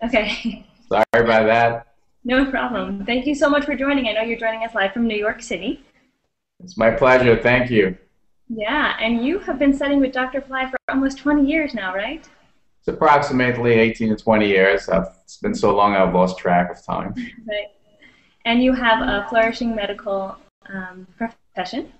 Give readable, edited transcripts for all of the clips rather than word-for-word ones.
Okay. Sorry about that. No problem. Thank you so much for joining. I know you're joining us live from New York City. It's my pleasure. Thank you. Yeah, and you have been studying with Dr. Pillai for almost 20 years now, right? It's approximately 18 to 20 years. It's been so long I've lost track of time. Right. And you have a flourishing medical profession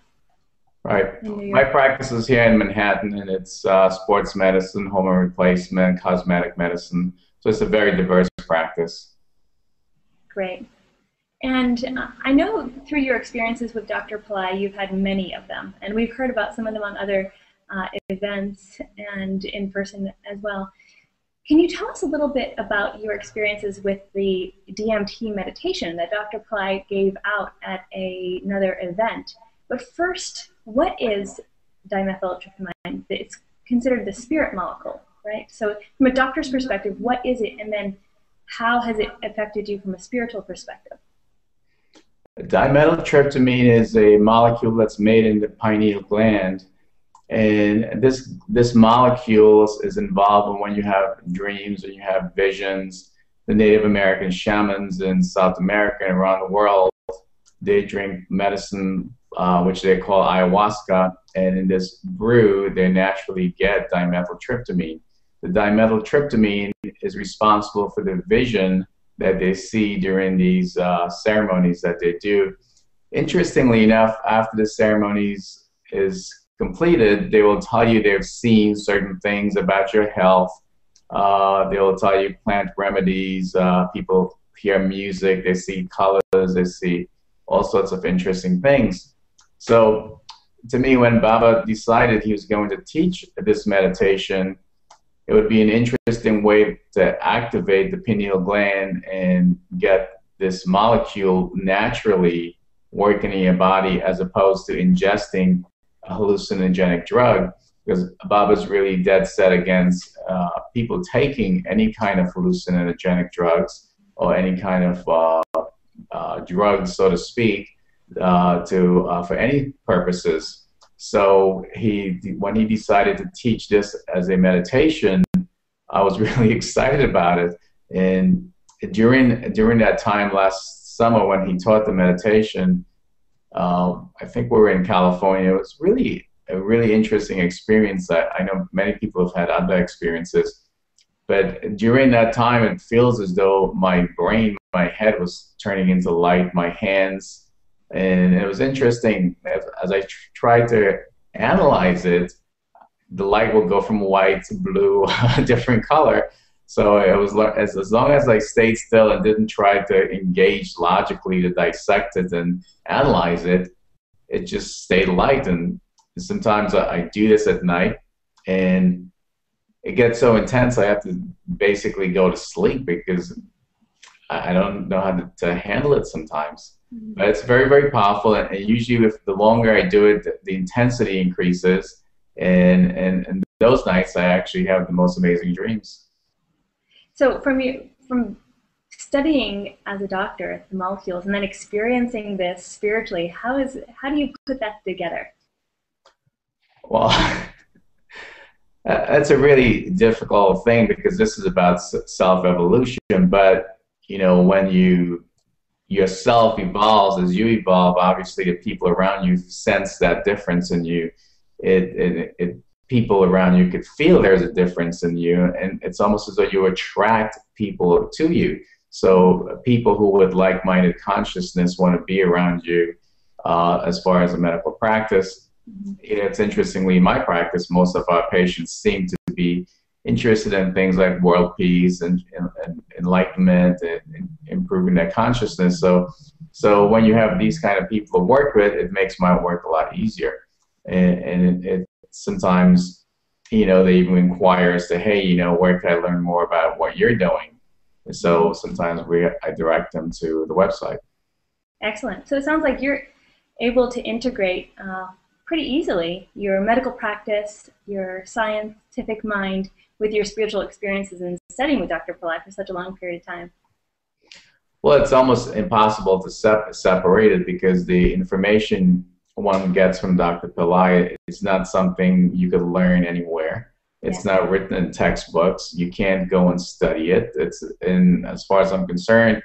Right. in New My York. practice is here in Manhattan, and it's sports medicine, hormone replacement, cosmetic medicine. So it's a very diverse practice. Great. And I know through your experiences with Dr. Pillai, you've had many of them, and we've heard about some of them on other events and in person as well. Can you tell us a little bit about your experiences with the DMT meditation that Dr. Pillai gave out at another event? But first, what is dimethyltryptamine? It's considered the spirit molecule, right? So from a doctor's perspective, what is it, and then how has it affected you from a spiritual perspective? Dimethyltryptamine is a molecule that's made in the pineal gland, and this molecule is involved when you have dreams and you have visions. The Native American shamans in South America and around the world, they drink medicine which they call ayahuasca, and in this brew they naturally get dimethyltryptamine. The dimethyltryptamine is responsible for the vision that they see during these ceremonies that they do. Interestingly enough, after the ceremonies is completed, they will tell you they've seen certain things about your health. They will tell you plant remedies. People hear music, they see colors, they see all sorts of interesting things. So to me, when Baba decided he was going to teach this meditation, it would be an interesting way to activate the pineal gland and get this molecule naturally working in your body as opposed to ingesting a hallucinogenic drug, because Baba's really dead set against people taking any kind of hallucinogenic drugs or any kind of drugs, so to speak, for any purposes. So when he decided to teach this as a meditation, I was really excited about it. And during that time last summer when he taught the meditation, I think we were in California. It was really a really interesting experience. I know many people have had other experiences, but during that time, it feels as though my brain, my head was turning into light, my hands. And it was interesting, as I tried to analyze it, the light will go from white to blue, a different color. So it was as long as I stayed still and didn't try to engage logically to dissect it and analyze it, it just stayed light. And sometimes I do this at night, and it gets so intense I have to basically go to sleep because I don't know how to handle it sometimes. But it's very, very powerful, and usually with the longer I do it, the intensity increases, and those nights I actually have the most amazing dreams. So from studying as a doctor the molecules and then experiencing this spiritually, how do you put that together? Well, that's a really difficult thing because this is about self-evolution, but you know, when yourself evolves, as you evolve, obviously the people around you sense that difference in you. People around you could feel there's a difference in you, and it's almost as though you attract people to you. So people who with like-minded consciousness want to be around you. As far as a medical practice, it's interestingly in my practice, most of our patients seem to be interested in things like world peace and enlightenment and improving their consciousness. So when you have these kind of people to work with, it makes my work a lot easier. And it sometimes, you know, they even inquire as to, hey, you know, where can I learn more about what you're doing? And so sometimes I direct them to the website. Excellent. So it sounds like you're able to integrate pretty easily your medical practice, your scientific mind, with your spiritual experiences and studying with Dr. Pillai for such a long period of time. Well, it's almost impossible to separate it because the information one gets from Dr. Pillai is not something you could learn anywhere. Yeah. It's not written in textbooks. You can't go and study it. And as far as I'm concerned,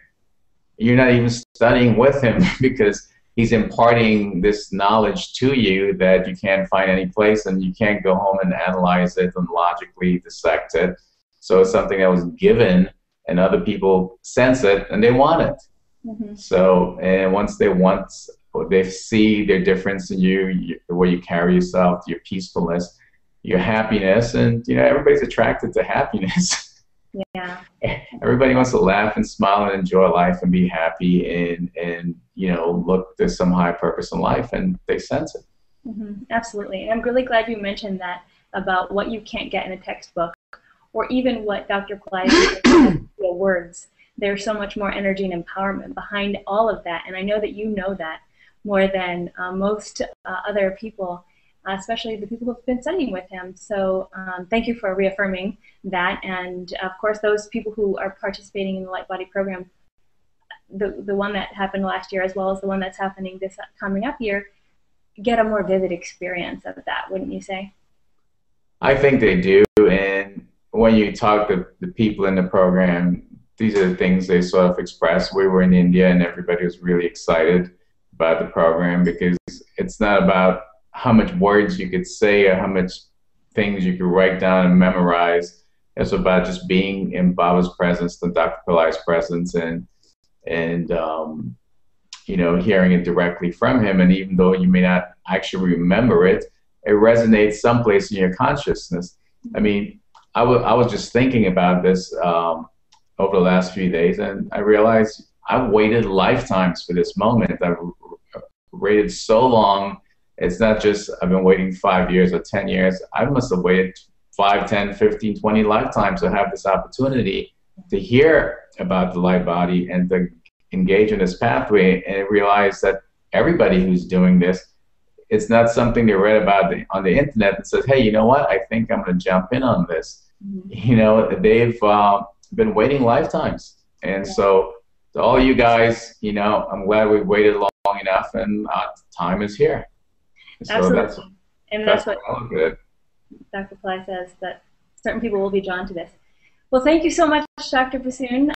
you're not even studying with him because he's imparting this knowledge to you that you can't find any place, and you can't go home and analyze it and logically dissect it. So it's something that was given, and other people sense it and they want it. Mm-hmm. So, and once they see their difference in you, the way you carry yourself, your peacefulness, your happiness, and everybody's attracted to happiness. Yeah. Everybody wants to laugh and smile and enjoy life and be happy and look, there's some high purpose in life, and they sense it. Mm-hmm. Absolutely. And I'm really glad you mentioned that about what you can't get in a textbook, or even what Dr. Pillai says, words. There's so much more energy and empowerment behind all of that, and I know that you know that more than most other people, especially the people who've been studying with him. So thank you for reaffirming that. And of course, those people who are participating in the Light Body program, the one that happened last year as well as the one that's happening this coming up year, get a more vivid experience of that, wouldn't you say? I think they do. And when you talk to the people in the program, these are the things they sort of express. We were in India and everybody was really excited about the program, because it's not about how much words you could say or how much things you could write down and memorize. It's about just being in Baba's presence, and Dr. Pillai's presence, and hearing it directly from him. And even though you may not actually remember it, it resonates someplace in your consciousness. I mean, I was just thinking about this over the last few days, and I realized I've waited lifetimes for this moment. I've waited so long. It's not just I've been waiting 5 years or 10 years. I must have waited 5, 10, 15, 20 lifetimes to have this opportunity to hear about the light body and to engage in this pathway, and realize that everybody who's doing this, it's not something they read about on the internet and says, hey, you know what, I think I'm going to jump in on this. Mm-hmm. They've been waiting lifetimes. And so to all you guys, I'm glad we waited long enough, and time is here. Absolutely. So and that's what good. Dr. Pillai says, that certain people will be drawn to this. Well, thank you so much, Dr. Bisoon.